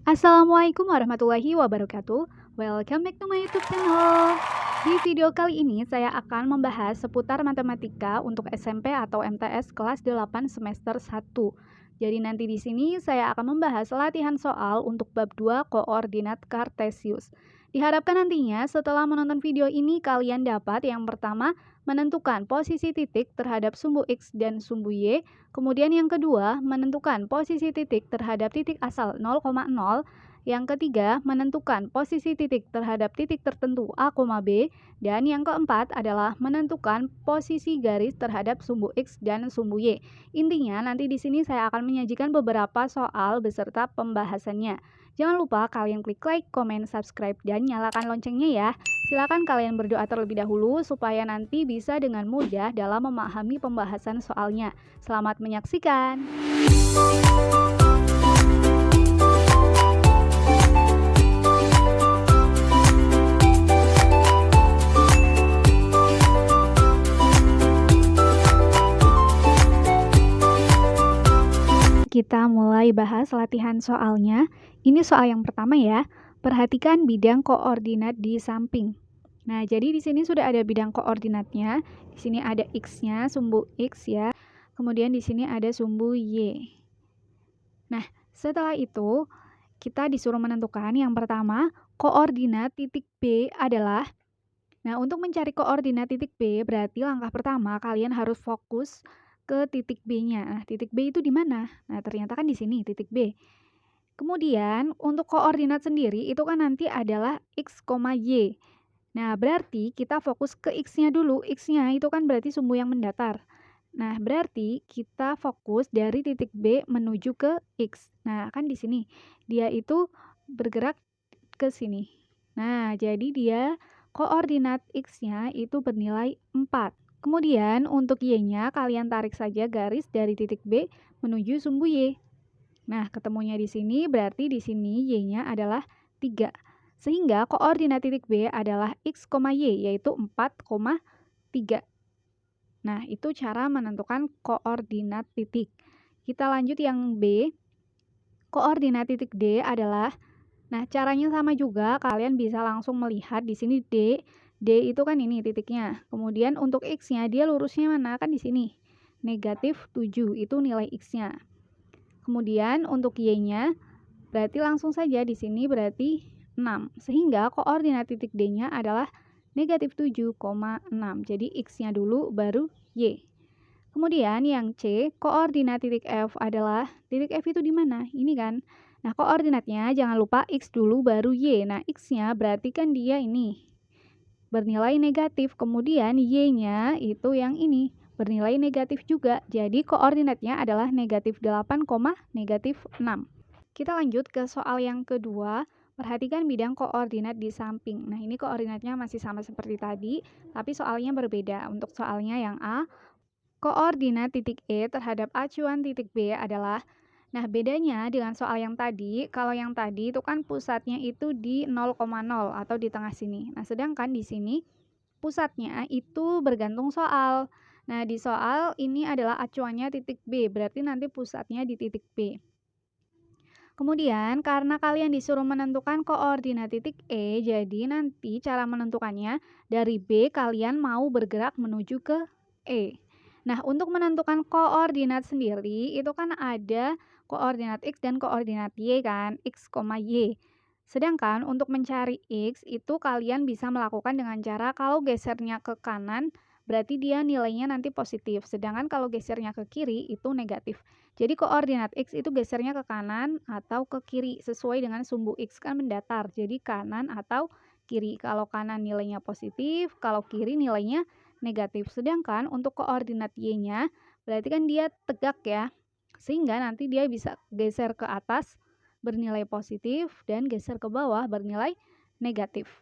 Assalamualaikum warahmatullahi wabarakatuh. Welcome back to my YouTube channel. Di video kali ini saya akan membahas seputar matematika untuk SMP atau MTS kelas 8 semester 1. Jadi nanti di sini saya akan membahas latihan soal untuk bab 2 koordinat kartesius. Diharapkan nantinya setelah menonton video ini kalian dapat yang pertama menentukan posisi titik terhadap sumbu X dan sumbu Y. Kemudian yang kedua, menentukan posisi titik terhadap titik asal 0,0. Yang ketiga, menentukan posisi titik terhadap titik tertentu A, B. Dan yang keempat adalah menentukan posisi garis terhadap sumbu X dan sumbu Y. Intinya, nanti di sini saya akan menyajikan beberapa soal beserta pembahasannya. Jangan lupa kalian klik like, komen, subscribe, dan nyalakan loncengnya ya. Silakan kalian berdoa terlebih dahulu supaya nanti bisa dengan mudah dalam memahami pembahasan soalnya. Selamat menyaksikan. Kita mulai bahas latihan soalnya. Ini soal yang pertama ya. Perhatikan bidang koordinat di samping. Nah, jadi di sini sudah ada bidang koordinatnya. Di sini ada X-nya, sumbu X ya. Kemudian di sini ada sumbu Y. Nah, setelah itu kita disuruh menentukan yang pertama, koordinat titik B adalah. Nah, untuk mencari koordinat titik B, berarti langkah pertama kalian harus fokus ke titik B-nya. Nah, titik B itu di mana? Nah, ternyata kan di sini titik B. Kemudian, untuk koordinat sendiri itu kan nanti adalah X, Y. Nah, berarti kita fokus ke X-nya dulu. X-nya itu kan berarti sumbu yang mendatar. Nah, berarti kita fokus dari titik B menuju ke X. Nah, kan di sini dia itu bergerak ke sini. Nah, jadi dia koordinat X-nya itu bernilai 4. Kemudian untuk Y-nya kalian tarik saja garis dari titik B menuju sumbu Y. Nah, ketemunya di sini berarti di sini Y-nya adalah 3. Sehingga koordinat titik B adalah X, Y yaitu 4,3. Nah, itu cara menentukan koordinat titik. Kita lanjut yang B. Koordinat titik D adalah, nah caranya sama juga, kalian bisa langsung melihat di sini D. D itu kan ini titiknya. Kemudian untuk X-nya dia lurusnya mana? Kan di sini. Negatif 7 itu nilai X-nya. Kemudian untuk Y-nya berarti langsung saja di sini berarti 6. Sehingga koordinat titik D-nya adalah negatif 7,6. Jadi X-nya dulu baru Y. Kemudian yang C, koordinat titik F adalah, titik F itu di mana? Ini kan. Nah, koordinatnya jangan lupa X dulu baru Y. Nah, X-nya berarti kan dia ini bernilai negatif. Kemudian Y-nya itu yang ini bernilai negatif juga. Jadi koordinatnya adalah negatif 8, negatif 6. Kita lanjut ke soal yang kedua. Perhatikan bidang koordinat di samping. Nah, ini koordinatnya masih sama seperti tadi, tapi soalnya berbeda. Untuk soalnya yang A, koordinat titik E terhadap acuan titik B adalah. Nah, bedanya dengan soal yang tadi, kalau yang tadi itu kan pusatnya itu di 0,0 atau di tengah sini. Nah, sedangkan di sini pusatnya itu bergantung soal. Nah, di soal ini adalah acuannya titik B, berarti nanti pusatnya di titik B. Kemudian, karena kalian disuruh menentukan koordinat titik E, jadi nanti cara menentukannya dari B kalian mau bergerak menuju ke E. Nah, untuk menentukan koordinat sendiri, itu kan ada koordinat X dan koordinat Y kan, X, Y. Sedangkan untuk mencari X, itu kalian bisa melakukan dengan cara kalau gesernya ke kanan, berarti dia nilainya nanti positif. Sedangkan kalau gesernya ke kiri, itu negatif. Jadi koordinat X itu gesernya ke kanan atau ke kiri, sesuai dengan sumbu X kan mendatar. Jadi kanan atau kiri. Kalau kanan nilainya positif, kalau kiri nilainya negatif. Sedangkan untuk koordinat Y-nya, berarti kan dia tegak ya. Sehingga nanti dia bisa geser ke atas bernilai positif dan geser ke bawah bernilai negatif.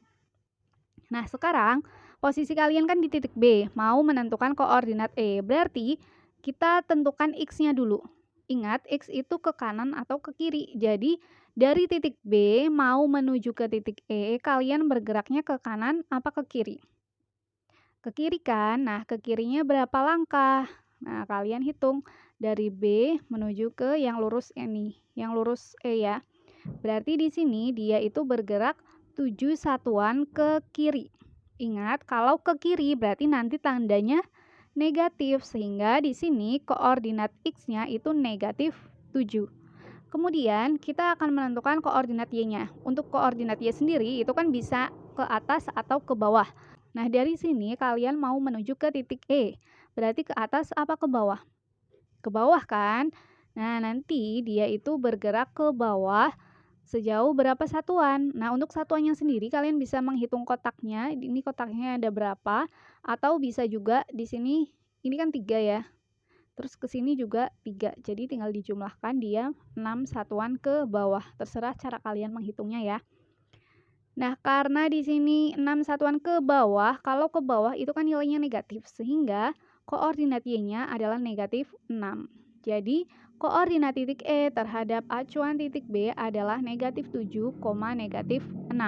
Nah, sekarang posisi kalian kan di titik B, mau menentukan koordinat E. Berarti kita tentukan X-nya dulu. Ingat, X itu ke kanan atau ke kiri. Jadi, dari titik B mau menuju ke titik E, kalian bergeraknya ke kanan apa ke kiri? Ke kiri kan? Nah, ke kirinya berapa langkah? Nah, kalian hitung dari B menuju ke yang lurus ini, yang lurus E ya. Berarti di sini dia itu bergerak 7 satuan ke kiri. Ingat, kalau ke kiri berarti nanti tandanya negatif, sehingga di sini koordinat X-nya itu negatif 7. Kemudian kita akan menentukan koordinat Y-nya. Untuk koordinat Y sendiri itu kan bisa ke atas atau ke bawah. Nah, dari sini kalian mau menuju ke titik E. Berarti ke atas apa ke bawah? Ke bawah kan? Nah, nanti dia itu bergerak ke bawah sejauh berapa satuan. Nah, untuk satuannya sendiri kalian bisa menghitung kotaknya. Ini kotaknya ada berapa, atau bisa juga di sini, ini kan 3 ya. Terus ke sini juga 3. Jadi tinggal dijumlahkan, dia 6 satuan ke bawah. Terserah cara kalian menghitungnya ya. Nah, karena di sini 6 satuan ke bawah, kalau ke bawah itu kan nilainya negatif, sehingga koordinat Y-nya adalah negatif 6. Jadi, koordinat titik E terhadap acuan titik B adalah negatif 7, negatif 6.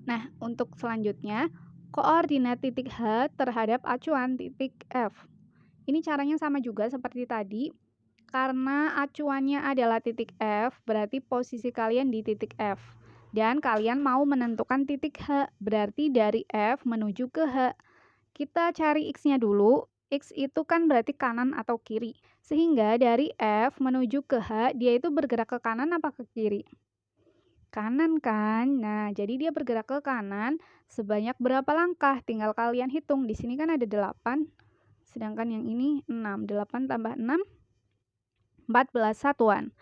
Nah, untuk selanjutnya, koordinat titik H terhadap acuan titik F. Ini caranya sama juga seperti tadi. Karena acuannya adalah titik F, berarti posisi kalian di titik F. Dan kalian mau menentukan titik H, berarti dari F menuju ke H. Kita cari X-nya dulu. X itu kan berarti kanan atau kiri. Sehingga dari F menuju ke H, dia itu bergerak ke kanan apa ke kiri? Kanan kan? Nah, jadi dia bergerak ke kanan sebanyak berapa langkah? Tinggal kalian hitung. Di sini kan ada 8, sedangkan yang ini 6. 8 tambah 6, 14 satuan.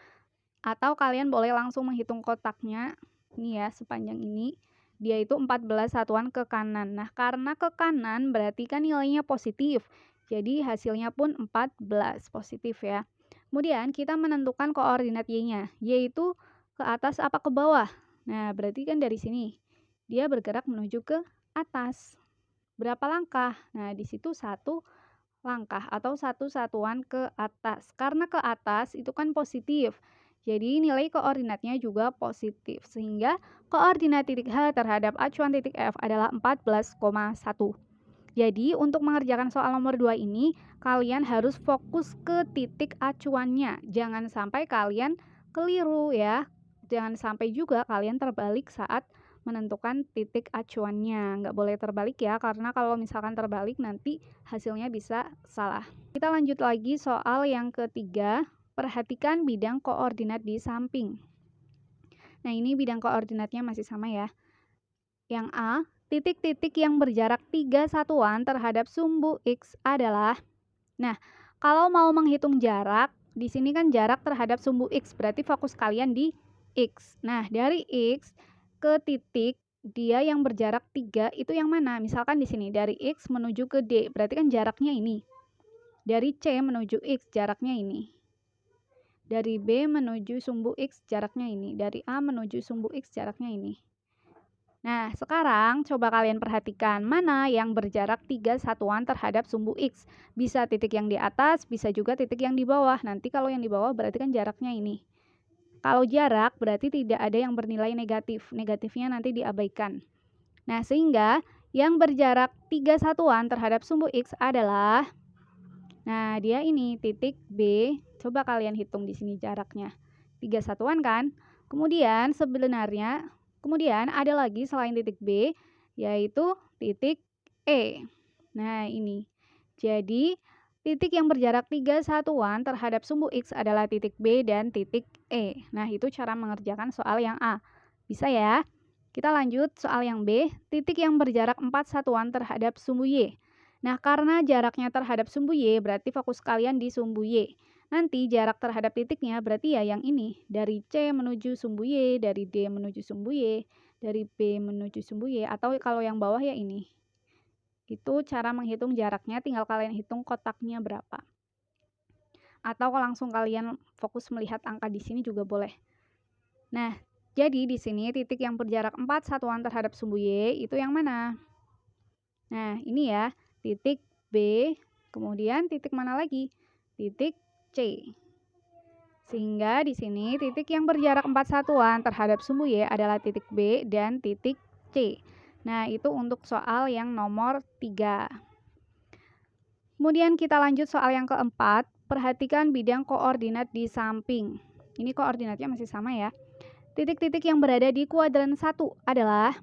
Atau kalian boleh langsung menghitung kotaknya. Ini ya, sepanjang ini. Dia itu 14 satuan ke kanan. Nah, karena ke kanan berarti kan nilainya positif. Jadi hasilnya pun 14, positif ya. Kemudian kita menentukan koordinat Y-nya. Y itu ke atas apa ke bawah? Nah, berarti kan dari sini. Dia bergerak menuju ke atas. Berapa langkah? Nah, di situ 1 langkah atau 1 satuan ke atas. Karena ke atas itu kan positif. Jadi nilai koordinatnya juga positif. Sehingga koordinat titik H terhadap acuan titik F adalah 14,1. Jadi untuk mengerjakan soal nomor 2 ini, kalian harus fokus ke titik acuannya. Jangan sampai kalian keliru ya. Jangan sampai juga kalian terbalik saat menentukan titik acuannya. Nggak boleh terbalik ya, karena kalau misalkan terbalik nanti hasilnya bisa salah. Kita lanjut lagi soal yang ketiga. Perhatikan bidang koordinat di samping. Nah, ini bidang koordinatnya masih sama ya. Yang A, titik-titik yang berjarak 3 satuan terhadap sumbu X adalah. Nah, kalau mau menghitung jarak, di sini kan jarak terhadap sumbu X, berarti fokus kalian di X. Nah, dari X ke titik dia yang berjarak 3 itu yang mana? Misalkan di sini dari X menuju ke D, berarti kan jaraknya ini. Dari C menuju X jaraknya ini. Dari B menuju sumbu X jaraknya ini. Dari A menuju sumbu X jaraknya ini. Nah, sekarang coba kalian perhatikan mana yang berjarak 3 satuan terhadap sumbu X. Bisa titik yang di atas, bisa juga titik yang di bawah. Nanti kalau yang di bawah berarti kan jaraknya ini. Kalau jarak berarti tidak ada yang bernilai negatif. Negatifnya nanti diabaikan. Nah, sehingga yang berjarak 3 satuan terhadap sumbu X adalah, nah dia ini titik B. Coba kalian hitung di sini jaraknya. 3 satuan kan? Kemudian sebenarnya kemudian ada lagi selain titik B, yaitu titik E. Nah, ini. Jadi, titik yang berjarak 3 satuan terhadap sumbu X adalah titik B dan titik E. Nah, itu cara mengerjakan soal yang A. Bisa ya? Kita lanjut soal yang B. Titik yang berjarak 4 satuan terhadap sumbu Y. Nah, karena jaraknya terhadap sumbu Y, berarti fokus kalian di sumbu Y. Nanti jarak terhadap titiknya berarti ya yang ini. Dari C menuju sumbu Y, dari D menuju sumbu Y, dari B menuju sumbu Y, atau kalau yang bawah ya ini. Itu cara menghitung jaraknya, tinggal kalian hitung kotaknya berapa. Atau langsung kalian fokus melihat angka di sini juga boleh. Nah, jadi di sini titik yang berjarak 4 satuan terhadap sumbu Y itu yang mana? Nah, ini ya, titik B, kemudian titik mana lagi? Titik C. Sehingga di sini titik yang berjarak 4 satuan terhadap sumbu Y adalah titik B dan titik C. Nah, itu untuk soal yang nomor 3. Kemudian kita lanjut soal yang keempat. Perhatikan bidang koordinat di samping. Ini koordinatnya masih sama ya. Titik-titik yang berada di kuadran 1 adalah,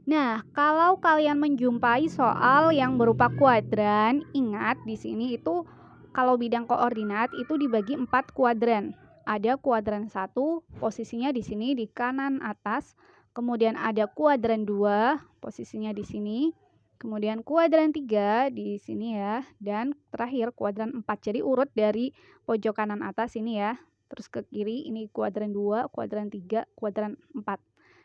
nah, kalau kalian menjumpai soal yang berupa kuadran, ingat di sini itu kalau bidang koordinat itu dibagi 4 kuadran. Ada kuadran 1, posisinya di sini di kanan atas. Kemudian ada kuadran 2, posisinya di sini. Kemudian kuadran 3 di sini ya, dan terakhir kuadran 4. Jadi urut dari pojok kanan atas ini ya. Terus ke kiri ini kuadran 2, kuadran 3, kuadran 4.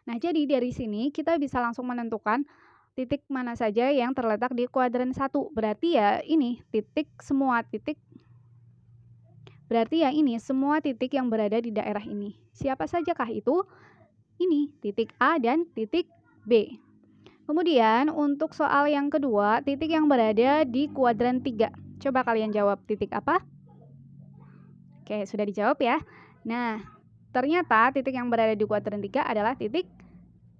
Nah, jadi dari sini kita bisa langsung menentukan titik mana saja yang terletak di kuadran 1. Berarti ya ini semua titik yang berada di daerah ini. Siapa sajakah itu? Ini titik A dan titik B. Kemudian untuk soal yang kedua, titik yang berada di kuadran 3. Coba kalian jawab titik apa? Oke, sudah dijawab ya. Nah, ternyata titik yang berada di kuadran 3 adalah titik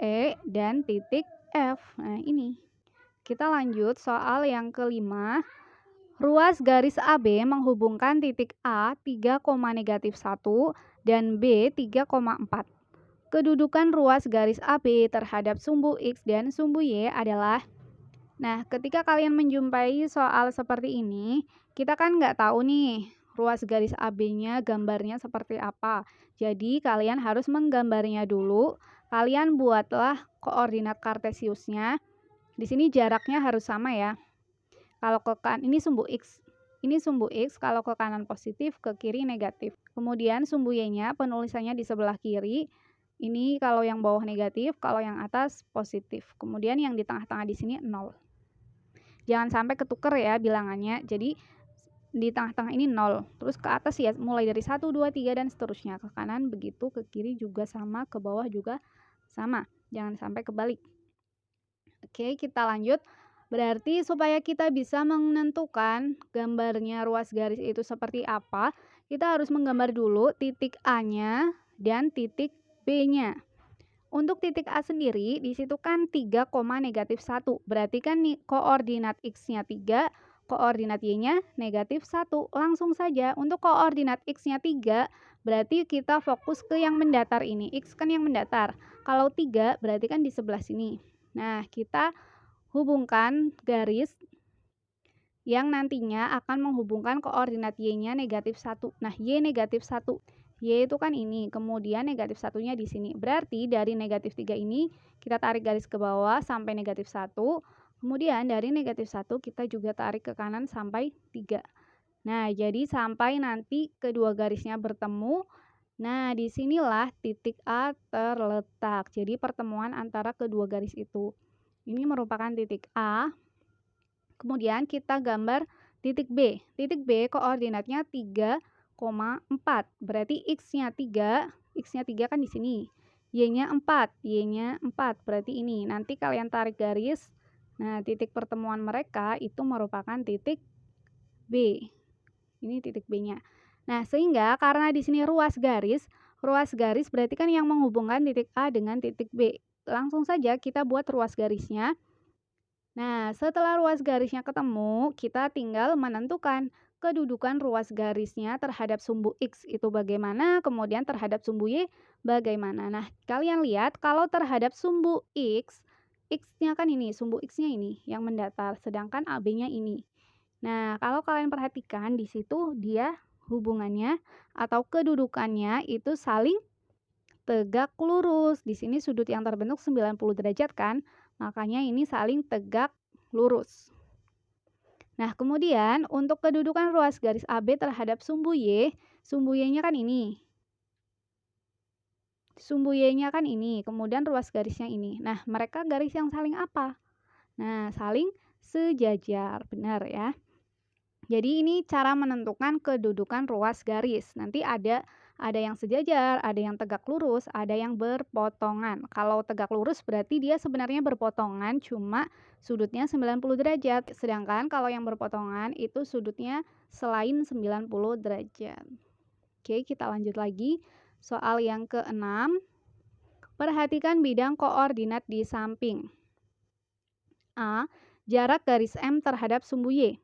E dan titik F. Nah, ini. Kita lanjut soal yang kelima. Ruas garis AB menghubungkan titik A 3,-1 dan B 3,4. Kedudukan ruas garis AB terhadap sumbu X dan sumbu Y adalah, nah, ketika kalian menjumpai soal seperti ini, kita kan nggak tahu nih ruas garis AB-nya gambarnya seperti apa. Jadi kalian harus menggambarnya dulu. Kalian buatlah koordinat kartesiusnya. Di sini jaraknya harus sama ya. Kalau ke kanan ini sumbu X, kalau ke kanan positif, ke kiri negatif. Kemudian sumbu Y-nya penulisannya di sebelah kiri. Ini kalau yang bawah negatif, kalau yang atas positif. Kemudian yang di tengah-tengah di sini 0. Jangan sampai ketuker ya bilangannya. Jadi di tengah-tengah ini 0. Terus ke atas ya mulai dari 1, 2, 3 dan seterusnya. Ke kanan begitu, ke kiri juga sama, ke bawah juga sama. Jangan sampai kebalik. Oke, kita lanjut. Berarti supaya kita bisa menentukan gambarnya ruas garis itu seperti apa, kita harus menggambar dulu titik A-nya dan titik B-nya. Untuk titik A sendiri, di situ kan 3,-1. Berarti kan nih koordinat X-nya 3, koordinat Y-nya -1. Langsung saja, untuk koordinat X-nya 3, berarti kita fokus ke yang mendatar ini. X kan yang mendatar. Kalau 3, berarti kan di sebelah sini. Nah, kita hubungkan garis yang nantinya akan menghubungkan koordinat Y-nya -1. Nah, Y -1. Y itu kan ini, kemudian -1-nya di sini. Berarti dari -3 ini kita tarik garis ke bawah sampai -1. Kemudian dari -1 kita juga tarik ke kanan sampai 3. Nah, jadi sampai nanti kedua garisnya bertemu. Nah, disinilah titik A terletak. Jadi pertemuan antara kedua garis itu. Ini merupakan titik A. Kemudian kita gambar titik B. Titik B koordinatnya 3,4. Berarti X-nya 3 kan di sini. Y-nya 4, berarti ini. Nanti kalian tarik garis. Nah, titik pertemuan mereka itu merupakan titik B. Ini titik B-nya. Nah, sehingga karena di sini ruas garis berarti kan yang menghubungkan titik A dengan titik B. Langsung saja kita buat ruas garisnya. Nah, setelah ruas garisnya ketemu, kita tinggal menentukan kedudukan ruas garisnya terhadap sumbu X itu bagaimana, kemudian terhadap sumbu Y bagaimana. Nah, kalian lihat kalau terhadap sumbu X, X-nya kan ini, sumbu X-nya ini yang mendatar, sedangkan AB-nya ini. Nah, kalau kalian perhatikan di situ dia hubungannya atau kedudukannya itu saling tegak lurus. Di sini sudut yang terbentuk 90 derajat kan? Makanya ini saling tegak lurus. Nah, kemudian untuk kedudukan ruas garis AB terhadap sumbu Y-nya kan ini. Sumbu Y-nya kan ini, kemudian ruas garisnya ini. Nah, mereka garis yang saling apa? Nah, saling sejajar, benar ya. Jadi ini cara menentukan kedudukan ruas garis. Nanti ada yang sejajar, ada yang tegak lurus, ada yang berpotongan. Kalau tegak lurus berarti dia sebenarnya berpotongan, cuma sudutnya 90 derajat. Sedangkan kalau yang berpotongan itu sudutnya selain 90 derajat. Oke, kita lanjut lagi. Soal yang ke-6. Perhatikan bidang koordinat di samping. A. Jarak garis M terhadap sumbu Y.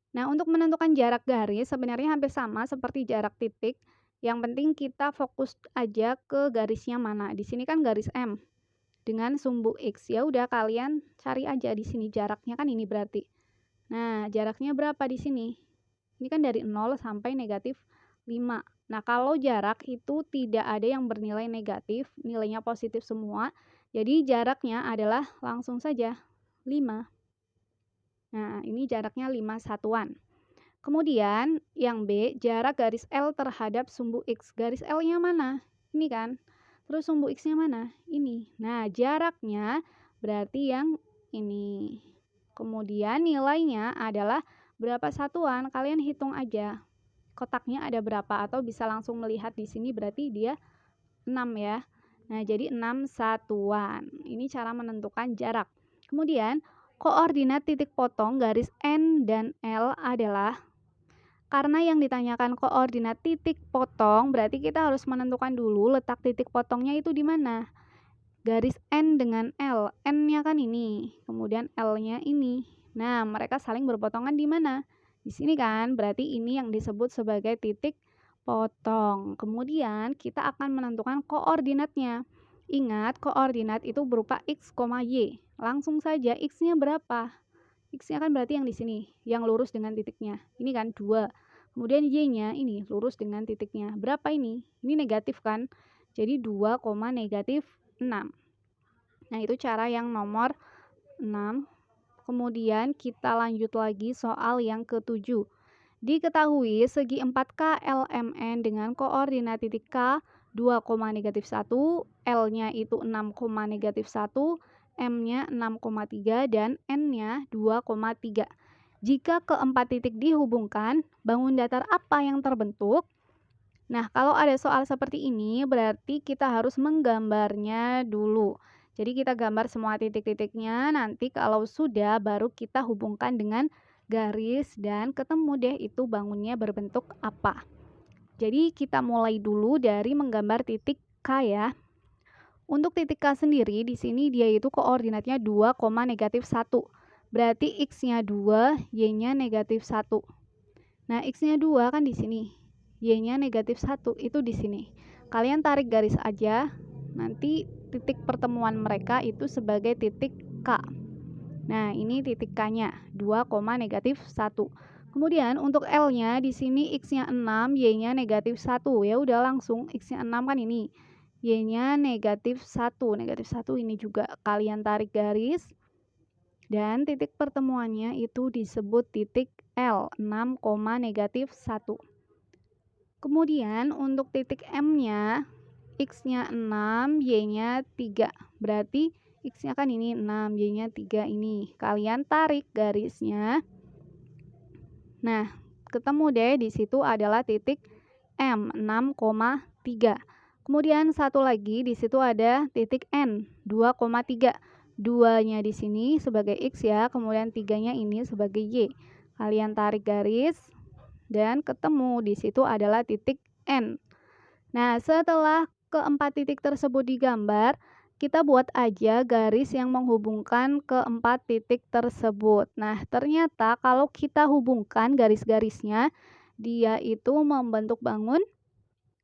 Nah, untuk menentukan jarak garis sebenarnya hampir sama seperti jarak titik. Yang penting kita fokus aja ke garisnya mana. Di sini kan garis M dengan sumbu X. Ya udah kalian cari aja di sini jaraknya kan ini berarti. Nah, jaraknya berapa di sini? Ini kan dari 0 sampai negatif 5. Nah, kalau jarak itu tidak ada yang bernilai negatif, nilainya positif semua, jadi jaraknya adalah langsung saja 5. Nah, ini jaraknya 5 satuan. Kemudian yang B, jarak garis L terhadap sumbu X. Garis L-nya mana? Ini kan. Terus sumbu X-nya mana? Ini. Nah, jaraknya berarti yang ini. Kemudian nilainya adalah berapa satuan? Kalian hitung aja. Kotaknya ada berapa atau bisa langsung melihat di sini berarti dia 6 ya. Nah, jadi 6 satuan. Ini cara menentukan jarak. Kemudian koordinat titik potong garis N dan L adalah, karena yang ditanyakan koordinat titik potong, berarti kita harus menentukan dulu letak titik potongnya itu di mana. Garis N dengan L, N-nya kan ini, kemudian L-nya ini. Nah, mereka saling berpotongan di mana? Di sini kan, berarti ini yang disebut sebagai titik potong. Kemudian kita akan menentukan koordinatnya. Ingat, koordinat itu berupa X, Y. Langsung saja, X-nya berapa? X-nya kan berarti yang di sini, yang lurus dengan titiknya. Ini kan 2. Kemudian Y-nya ini lurus dengan titiknya. Berapa ini? Ini negatif kan? Jadi 2, negatif 6. Nah, itu cara yang nomor 6. Kemudian kita lanjut lagi soal yang ke-7. Diketahui segi 4K LMN dengan koordinat titik K 2, negatif 1, L-nya itu 6, negatif 1, M-nya 6,3 dan N-nya 2,3. Jika keempat titik dihubungkan, bangun datar apa yang terbentuk? Nah, kalau ada soal seperti ini, berarti kita harus menggambarnya dulu. Jadi kita gambar semua titik-titiknya, nanti kalau sudah baru kita hubungkan dengan garis dan ketemu deh itu bangunnya berbentuk apa. Jadi kita mulai dulu dari menggambar titik K ya. Untuk titik K sendiri di sini dia itu koordinatnya 2, negatif 1. Berarti X-nya 2, Y-nya negatif 1. Nah, X-nya 2 kan di sini. Y-nya negatif 1 itu di sini. Kalian tarik garis aja. Nanti titik pertemuan mereka itu sebagai titik K. Nah, ini titik K-nya 2, negatif 1. Kemudian untuk L-nya di sini X-nya 6, Y-nya negatif 1. Ya udah langsung X-nya 6 kan ini. Y-nya negatif 1. Negatif 1 ini juga kalian tarik garis. Dan titik pertemuannya itu disebut titik L, 6, negatif 1. Kemudian untuk titik M-nya, X-nya 6, Y-nya 3. Berarti X-nya kan ini 6, Y-nya 3 ini. Kalian tarik garisnya. Nah, ketemu deh di situ adalah titik M, 6,3. Kemudian satu lagi di situ ada titik N, 2,3. 2-nya di sini sebagai X ya, kemudian 3-nya ini sebagai Y. Kalian tarik garis. Dan ketemu di situ adalah titik N. Nah, setelah keempat titik tersebut digambar, kita buat aja garis yang menghubungkan keempat titik tersebut. Nah, ternyata kalau kita hubungkan garis-garisnya, dia itu membentuk bangun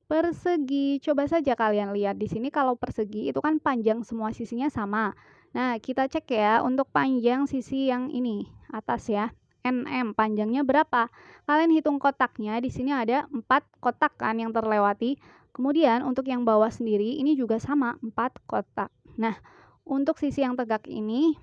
persegi. Coba saja kalian lihat di sini kalau persegi itu kan panjang semua sisinya sama. Nah, kita cek ya untuk panjang sisi yang ini atas ya. NM panjangnya berapa? Kalian hitung kotaknya, di sini ada 4 kotak kan yang terlewati. Kemudian untuk yang bawah sendiri ini juga sama 4 kotak. Nah, untuk sisi yang tegak ini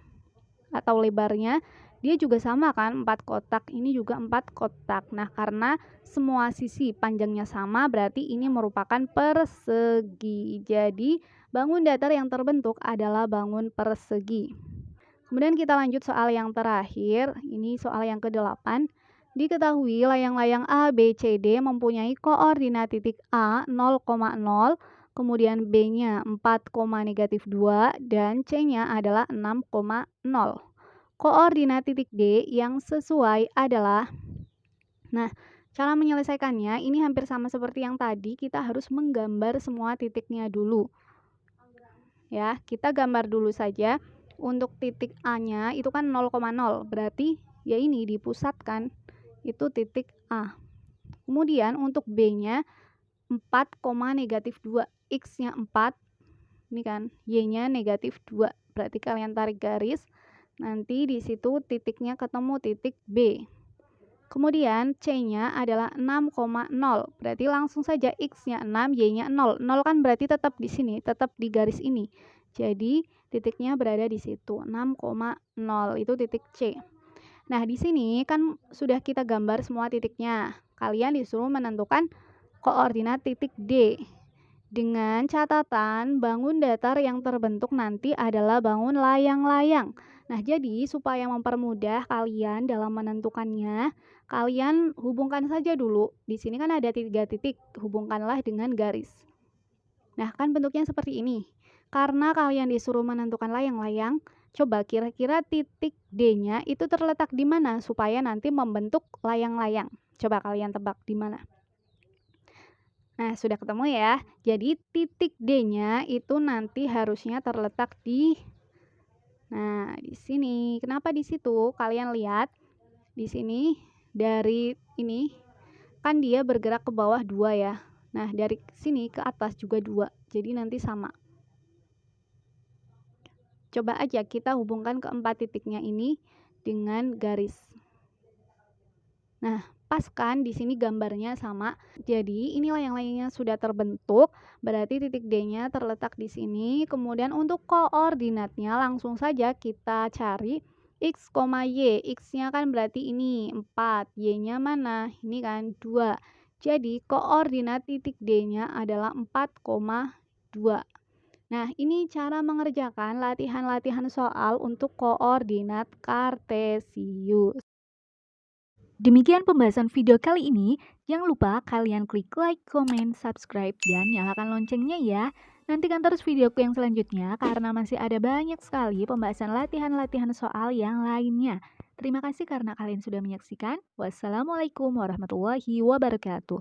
atau lebarnya dia juga sama kan 4 kotak. Ini juga 4 kotak. Nah, karena semua sisi panjangnya sama berarti ini merupakan persegi. Jadi, bangun datar yang terbentuk adalah bangun persegi. Kemudian kita lanjut soal yang terakhir, ini soal yang ke-8. Diketahui layang-layang A, B, C, D mempunyai koordinat titik A 0,0, kemudian B-nya 4, negatif 2, dan C-nya adalah 6,0. Koordinat titik D yang sesuai adalah, nah, cara menyelesaikannya ini hampir sama seperti yang tadi, kita harus menggambar semua titiknya dulu. Ya, kita gambar dulu saja. Untuk titik A-nya itu kan 0,0, berarti ya ini dipusatkan, itu titik A. Kemudian untuk B-nya 4,-2. X-nya 4, ini kan, Y-nya -2. Berarti kalian tarik garis, nanti di situ titiknya ketemu titik B. Kemudian C-nya adalah 6,0. Berarti langsung saja X-nya 6, Y-nya 0. 0 kan berarti tetap di sini, tetap di garis ini. Jadi titiknya berada di situ, 6,0 itu titik C. Nah, di sini kan sudah kita gambar semua titiknya. Kalian disuruh menentukan koordinat titik D. Dengan catatan bangun datar yang terbentuk nanti adalah bangun layang-layang. Nah, jadi supaya mempermudah kalian dalam menentukannya, kalian hubungkan saja dulu. Di sini kan ada 3 titik, hubungkanlah dengan garis. Nah, kan bentuknya seperti ini. Karena kalian disuruh menentukan layang-layang, coba kira-kira titik D-nya itu terletak di mana supaya nanti membentuk layang-layang. Coba kalian tebak di mana. Nah, sudah ketemu ya. Jadi titik D-nya itu nanti harusnya terletak di sini. Kenapa di situ? Kalian lihat di sini dari ini kan dia bergerak ke bawah 2 ya. Nah, dari sini ke atas juga 2. Jadi nanti sama. Coba aja kita hubungkan keempat titiknya ini dengan garis. Nah, pas kan di sini gambarnya sama. Jadi inilah yang lainnya sudah terbentuk, berarti titik D-nya terletak di sini. Kemudian untuk koordinatnya langsung saja kita cari X, Y. X-nya kan berarti ini 4, Y-nya mana? Ini kan 2. Jadi koordinat titik D-nya adalah 4,2. Nah, ini cara mengerjakan latihan-latihan soal untuk koordinat kartesius. Demikian pembahasan video kali ini. Jangan lupa kalian klik like, comment, subscribe, dan nyalakan loncengnya ya. Nantikan terus videoku yang selanjutnya karena masih ada banyak sekali pembahasan latihan-latihan soal yang lainnya. Terima kasih karena kalian sudah menyaksikan. Wassalamualaikum warahmatullahi wabarakatuh.